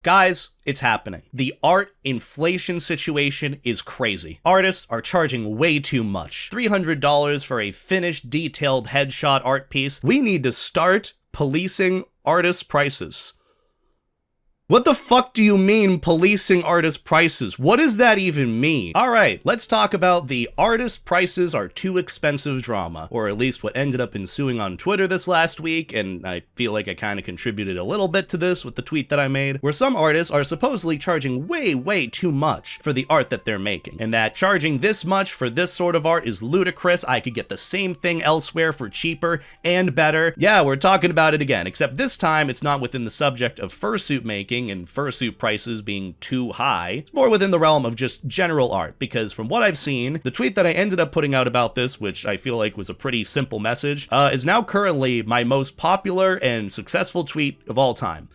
Guys, it's happening. The art inflation situation is crazy. Artists are charging way too much. $300 for a finished, detailed headshot art piece. We need to start policing artist prices. What the fuck do you mean policing artist prices? What does that even mean? All right, let's talk about the artist prices are too expensive drama, or at least what ended up ensuing on Twitter this last week, and I feel like I kind of contributed a little bit to this with the tweet that I made, where some artists are supposedly charging way too much for the art that they're making, and that charging this much for this sort of art is ludicrous. I could get the same thing elsewhere for cheaper and better. Yeah, we're talking about it again, except this time it's not within the subject of fursuit making and fursuit prices being too high. It's more within the realm of just general art, because from what I've seen, the tweet that I ended up putting out about this, which I feel like was a pretty simple message, is now currently my most popular and successful tweet of all time.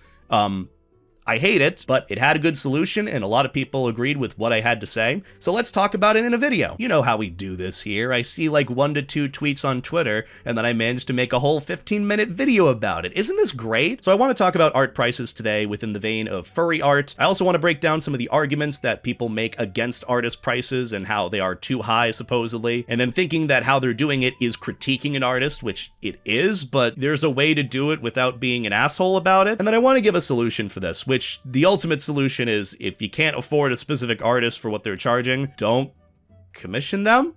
I hate it, but it had a good solution and a lot of people agreed with what I had to say, so let's talk about it in a video. You know how we do this here. I see like 1 to 2 tweets on Twitter, and then I managed to make a whole 15-minute video about it. Isn't this great? So I want to talk about art prices today within the vein of furry art. I also want to break down some of the arguments that people make against artist prices and how they are too high, supposedly, and then thinking that how they're doing it is critiquing an artist, which it is, but there's a way to do it without being an asshole about it. And then I want to give a solution for this, which the ultimate solution is if you can't afford a specific artist for what they're charging, don't commission them.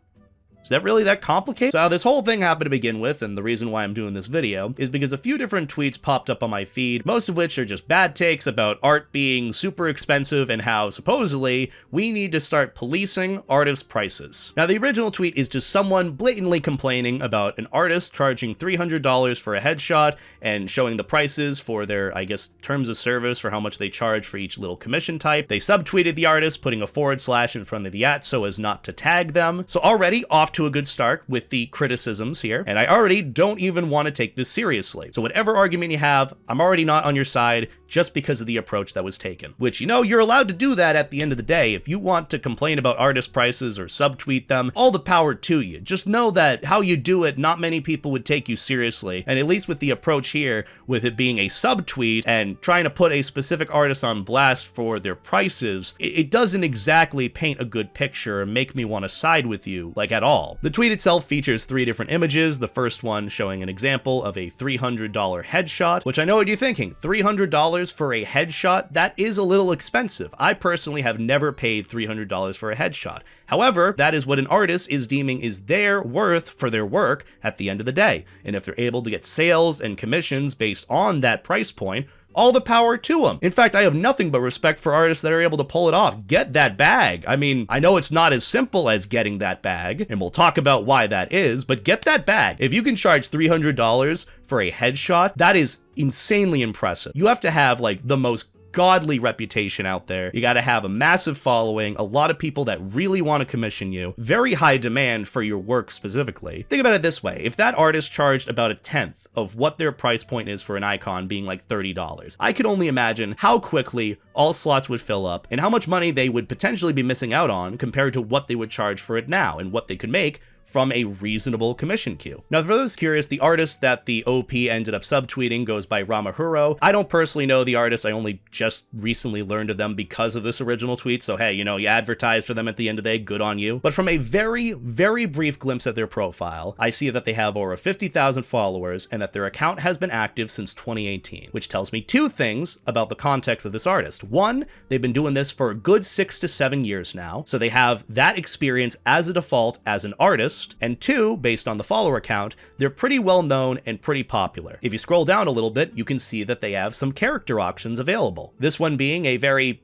Is that really that complicated? So how this whole thing happened to begin with, and the reason why I'm doing this video, is because a few different tweets popped up on my feed, most of which are just bad takes about art being super expensive and how, supposedly, we need to start policing artist prices. Now, the original tweet is just someone blatantly complaining about an artist charging $300 for a headshot and showing the prices for their, I guess, terms of service for how much they charge for each little commission type. They subtweeted the artist, putting a / in front of the @ so as not to tag them. So already off to a good start with the criticisms here, and I already don't even want to take this seriously. So whatever argument you have, I'm already not on your side just because of the approach that was taken. Which, you know, you're allowed to do that at the end of the day. If you want to complain about artist prices or subtweet them, all the power to you. Just know that how you do it, not many people would take you seriously, and at least with the approach here, with it being a subtweet and trying to put a specific artist on blast for their prices, it doesn't exactly paint a good picture and make me want to side with you, like, at all. The tweet itself features 3 different images, the first one showing an example of a $300 headshot, which I know what you're thinking, $300 for a headshot? That is a little expensive. I personally have never paid $300 for a headshot. However, that is what an artist is deeming is their worth for their work at the end of the day, and if they're able to get sales and commissions based on that price point, all the power to them. In fact, I have nothing but respect for artists that are able to pull it off. Get that bag. I mean, I know it's not as simple as getting that bag, and we'll talk about why that is, but get that bag. If you can charge $300 for a headshot, that is insanely impressive. You have to have like the most godly reputation out there. You got to have a massive following, a lot of people that really want to commission you, very high demand for your work specifically. Think about it this way. If that artist charged about 1/10 of what their price point is for an icon being like $30, I could only imagine how quickly all slots would fill up and how much money they would potentially be missing out on compared to what they would charge for it now and what they could make from a reasonable commission queue. Now, for those curious, the artist that the OP ended up subtweeting goes by Ramahuro. I don't personally know the artist. I only just recently learned of them because of this original tweet. So hey, you know, you advertised for them at the end of the day, good on you. But from a very brief glimpse at their profile, I see that they have over 50,000 followers and that their account has been active since 2018, which tells me 2 things about the context of this artist. 1, they've been doing this for a good 6 to 7 years now, so they have that experience as a default as an artist. And 2, based on the follower count, they're pretty well known and pretty popular. If you scroll down a little bit, you can see that they have some character auctions available. This one being a very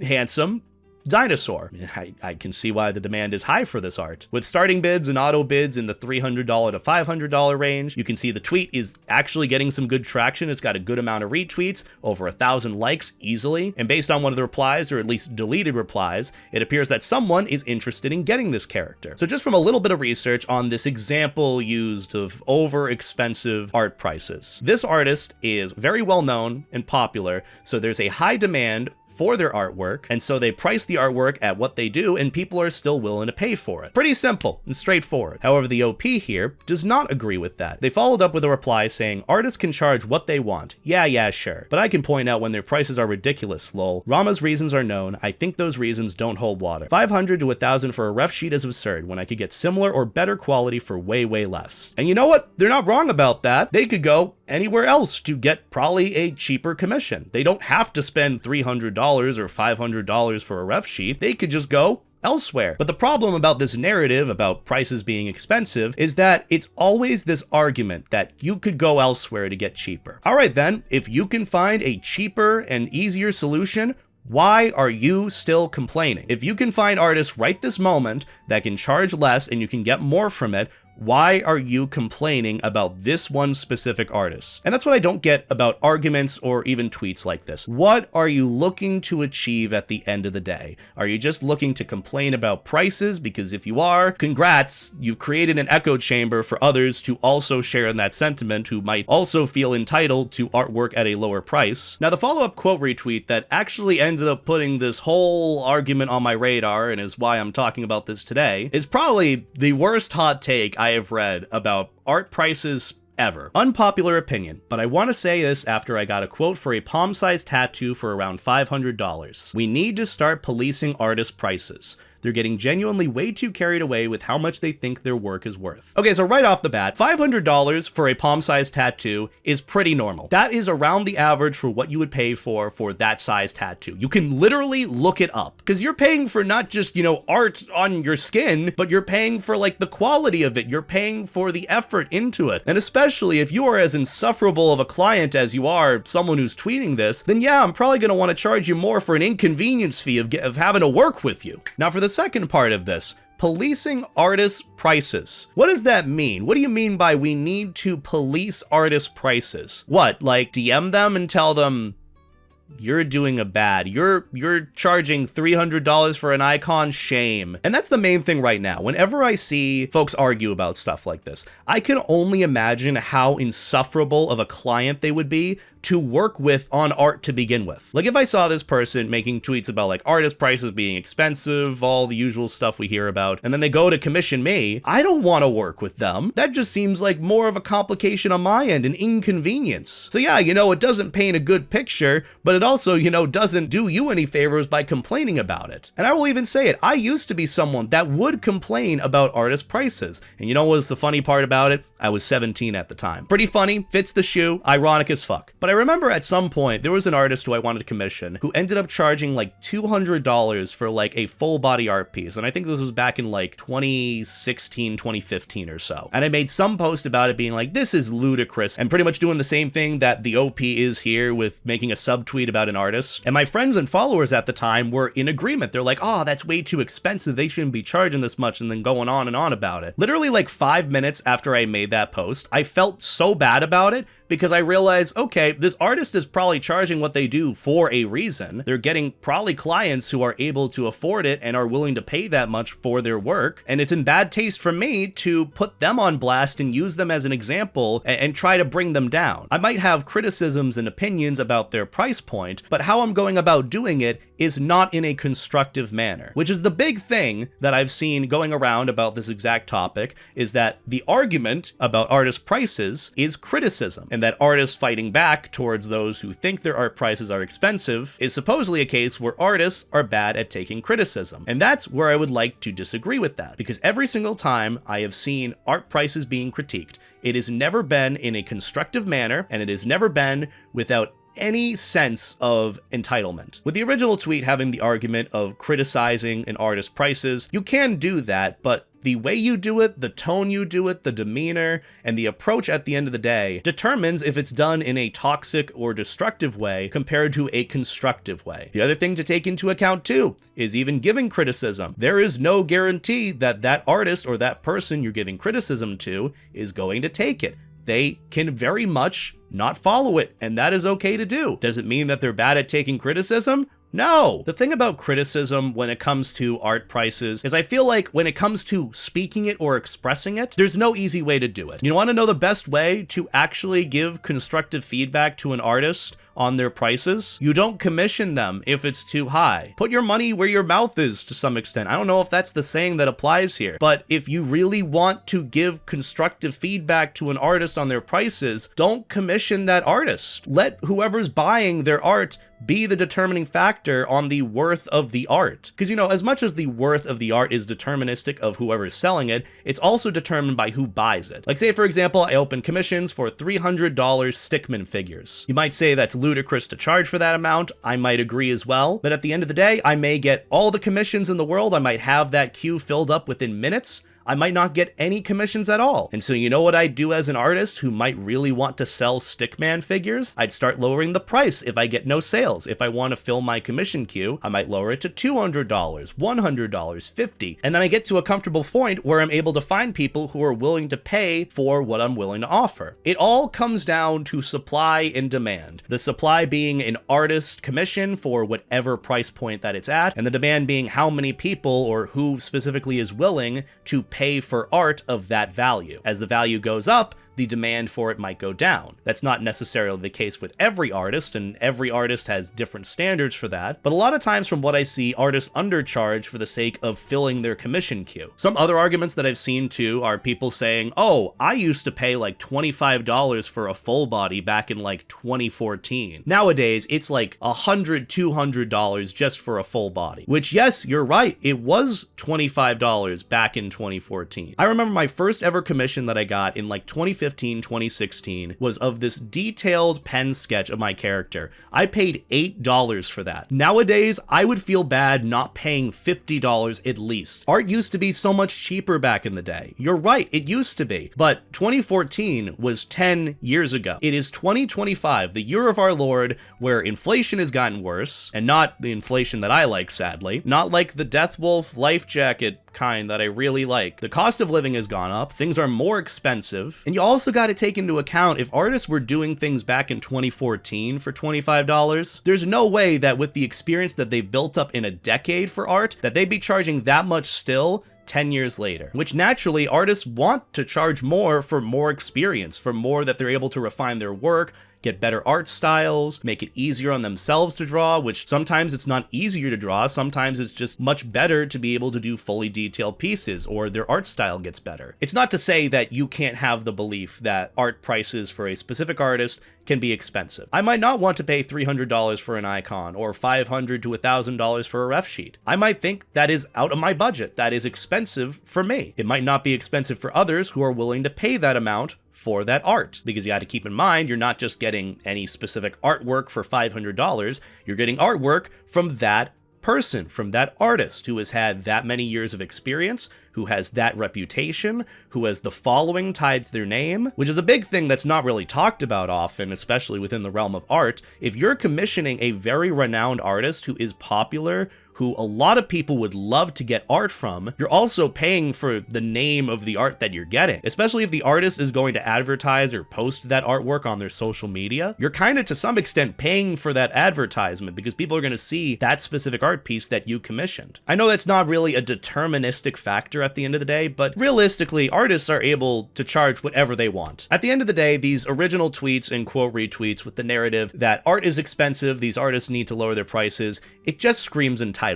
handsome dinosaur. I can see why the demand is high for this art. With starting bids and auto bids in the $300 to $500 range, you can see the tweet is actually getting some good traction. It's got a good amount of retweets, over 1,000 likes easily, and based on one of the replies, or at least deleted replies, it appears that someone is interested in getting this character. So just from a little bit of research on this example used of over expensive art prices, this artist is very well known and popular, so there's a high demand for their artwork, and so they price the artwork at what they do, and people are still willing to pay for it. Pretty simple and straightforward. However, the OP here does not agree with that. They followed up with a reply saying, artists can charge what they want. Yeah, sure. But I can point out when their prices are ridiculous, lol. Rama's reasons are known. I think those reasons don't hold water. 500 to 1,000 for a ref sheet is absurd when I could get similar or better quality for way less. And you know what? They're not wrong about that. They could go anywhere else to get probably a cheaper commission. They don't have to spend $300 or $500 for a ref sheet. They could just go elsewhere. But the problem about this narrative about prices being expensive is that it's always this argument that you could go elsewhere to get cheaper. All right then, if you can find a cheaper and easier solution, why are you still complaining? If you can find artists right this moment that can charge less and you can get more from it, why are you complaining about this one specific artist? And that's what I don't get about arguments or even tweets like this. What are you looking to achieve at the end of the day? Are you just looking to complain about prices? Because if you are, congrats, you've created an echo chamber for others to also share in that sentiment who might also feel entitled to artwork at a lower price. Now, the follow-up quote retweet that actually ended up putting this whole argument on my radar and is why I'm talking about this today is probably the worst hot take I have read about art prices ever. Unpopular opinion, but I want to say this after I got a quote for a palm-sized tattoo for around $500. We need to start policing artist prices. They're getting genuinely way too carried away with how much they think their work is worth. Okay, so right off the bat, $500 for a palm-sized tattoo is pretty normal. That is around the average for what you would pay for that size tattoo. You can literally look it up because you're paying for not just, art on your skin, but you're paying for like the quality of it. You're paying for the effort into it. And especially if you are as insufferable of a client as you are someone who's tweeting this, then yeah, I'm probably going to want to charge you more for an inconvenience fee of having to work with you. Now for the second part of this, policing artists' prices. What does that mean? What do you mean by we need to police artists' prices? What, like DM them and tell them, you're doing a bad. You're charging $300 for an icon? Shame. And that's the main thing right now. Whenever I see folks argue about stuff like this, I can only imagine how insufferable of a client they would be to work with on art to begin with. Like if I saw this person making tweets about like artist prices being expensive, all the usual stuff we hear about, and then they go to commission me, I don't want to work with them. That just seems like more of a complication on my end, an inconvenience. So yeah, it doesn't paint a good picture, but it also, doesn't do you any favors by complaining about it. And I will even say it, I used to be someone that would complain about artist prices. And you know what's the funny part about it? I was 17 at the time. Pretty funny, fits the shoe, ironic as fuck. But I remember at some point, there was an artist who I wanted to commission who ended up charging like $200 for like a full body art piece. And I think this was back in like 2016, 2015 or so. And I made some post about it being like, this is ludicrous, and pretty much doing the same thing that the OP is here with making a subtweet about an artist. And my friends and followers at the time were in agreement. They're like, oh, that's way too expensive. They shouldn't be charging this much, and then going on and on about it. Literally like 5 minutes after I made that post, I felt so bad about it because I realized, okay, this artist is probably charging what they do for a reason. They're getting probably clients who are able to afford it and are willing to pay that much for their work. And it's in bad taste for me to put them on blast and use them as an example and try to bring them down. I might have criticisms and opinions about their price point, but how I'm going about doing it is not in a constructive manner, which is the big thing that I've seen going around about this exact topic, is that the argument about artist prices is criticism, and that artists fighting back towards those who think their art prices are expensive is supposedly a case where artists are bad at taking criticism. And that's where I would like to disagree with that, because every single time I have seen art prices being critiqued, it has never been in a constructive manner, and it has never been without any sense of entitlement. With the original tweet having the argument of criticizing an artist's prices, you can do that, but the way you do it, the tone you do it, the demeanor, and the approach at the end of the day determines if it's done in a toxic or destructive way compared to a constructive way. The other thing to take into account too is even giving criticism. There is no guarantee that that artist or that person you're giving criticism to is going to take it. They can very much not follow it, and that is okay to do. Does it mean that they're bad at taking criticism? No. The thing about criticism when it comes to art prices is I feel like when it comes to speaking it or expressing it, there's no easy way to do it. You want to know the best way to actually give constructive feedback to an artist on their prices. You don't commission them if it's too high. Put your money where your mouth is to some extent. I don't know if that's the saying that applies here, but if you really want to give constructive feedback to an artist on their prices, don't commission that artist. Let whoever's buying their art be the determining factor on the worth of the art. Because, you know, as much as the worth of the art is deterministic of whoever's selling it, it's also determined by who buys it. Like, say, for example, I open commissions for $300 Stickman figures. You might say that's ludicrous to charge for that amount. I might agree as well. But at the end of the day, I may get all the commissions in the world. I might have that queue filled up within minutes. I might not get any commissions at all. And so you know what I'd do as an artist who might really want to sell Stickman figures? I'd start lowering the price if I get no sales. If I want to fill my commission queue, I might lower it to $200, $100, $50. And then I get to a comfortable point where I'm able to find people who are willing to pay for what I'm willing to offer. It all comes down to supply and demand. The supply being an artist commission for whatever price point that it's at, and the demand being how many people or who specifically is willing to pay for art of that value. As the value goes up, the demand for it might go down. That's not necessarily the case with every artist, and every artist has different standards for that, but a lot of times from what I see, artists undercharge for the sake of filling their commission queue. Some other arguments that I've seen too are people saying, oh, I used to pay like $25 for a full body back in like 2014. Nowadays, it's like $100, $200 just for a full body, which yes, you're right, it was $25 back in 2014. I remember my first ever commission that I got in like 2015, 2016 was of this detailed pen sketch of my character. I paid $8 for that. Nowadays, I would feel bad not paying $50 at least. Art used to be so much cheaper back in the day. You're right, it used to be. But 2014 was 10 years ago. It is 2025, the year of our Lord, where inflation has gotten worse, and not the inflation that I like, sadly. Not like the Death Wolf life jacket kind that I really like. The cost of living has gone up, things are more expensive, and you also got to take into account if artists were doing things back in 2014 for $25, there's no way that with the experience that they've built up in a decade for art, that they'd be charging that much still 10 years later, which naturally artists want to charge more for more experience, for more that they're able to refine their work, get better art styles, make it easier on themselves to draw, which sometimes it's not easier to draw, sometimes it's just much better to be able to do fully detailed pieces, or their art style gets better. It's not to say that you can't have the belief that art prices for a specific artist can be expensive. I might not want to pay $300 for an icon, or $500 to $1,000 for a ref sheet. I might think that is out of my budget, that is expensive for me. It might not be expensive for others who are willing to pay that amount for that art, because you got to keep in mind, you're not just getting any specific artwork for $500, you're getting artwork from that person, from that artist who has had that many years of experience, who has that reputation, who has the following tied to their name, which is a big thing that's not really talked about often, especially within the realm of art. If you're commissioning a very renowned artist who is popular, who a lot of people would love to get art from, you're also paying for the name of the art that you're getting. Especially if the artist is going to advertise or post that artwork on their social media, you're kind of to some extent paying for that advertisement because people are going to see that specific art piece that you commissioned. I know that's not really a deterministic factor at the end of the day, but realistically, artists are able to charge whatever they want. At the end of the day, these original tweets and quote retweets with the narrative that art is expensive, these artists need to lower their prices, it just screams entitlement.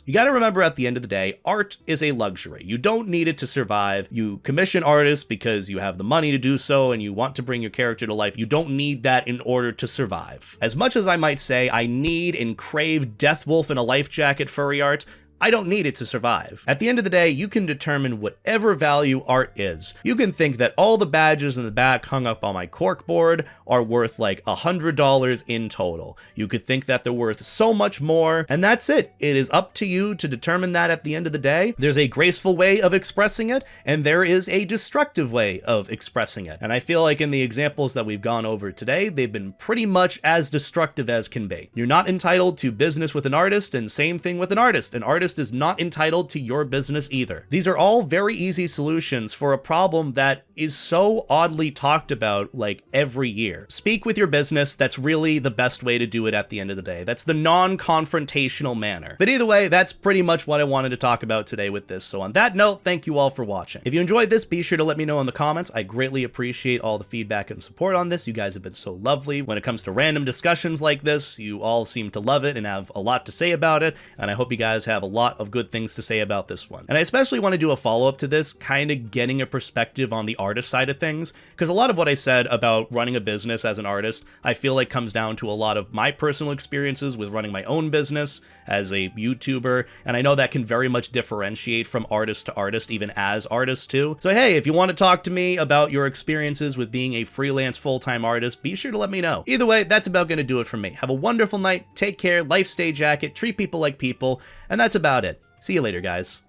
You gotta remember at the end of the day, art is a luxury. You don't need it to survive. You commission artists because you have the money to do so and you want to bring your character to life. You don't need that in order to survive. As much as I might say I need and crave Death Wolf in a life jacket furry art, I don't need it to survive. At the end of the day, you can determine whatever value art is. You can think that all the badges in the back hung up on my corkboard are worth like $100 in total. You could think that they're worth so much more, and that's it. It is up to you to determine that at the end of the day. There's a graceful way of expressing it, and there is a destructive way of expressing it. And I feel like in the examples that we've gone over today, they've been pretty much as destructive as can be. You're not entitled to business with an artist, and same thing with an artist. An artist artist is not entitled to your business either. These are all very easy solutions for a problem that is so oddly talked about like every year. Speak with your business. That's really the best way to do it at the end of the day. That's the non-confrontational manner. But either way, that's pretty much what I wanted to talk about today with this. So on that note, thank you all for watching. If you enjoyed this, be sure to let me know in the comments. I greatly appreciate all the feedback and support on this. You guys have been so lovely. When it comes to random discussions like this, you all seem to love it and have a lot to say about it, and I hope you guys have a lot of good things to say about this one. And I especially want to do a follow-up to this, kind of getting a perspective on the artist side of things, because a lot of what I said about running a business as an artist, I feel like comes down to a lot of my personal experiences with running my own business as a YouTuber, and I know that can very much differentiate from artist to artist, even as artists too. So hey, if you want to talk to me about your experiences with being a freelance full-time artist, be sure to let me know. Either way, that's about going to do it for me. Have a wonderful night, take care, life stay jacket, treat people like people, and that's about it. See you later, guys.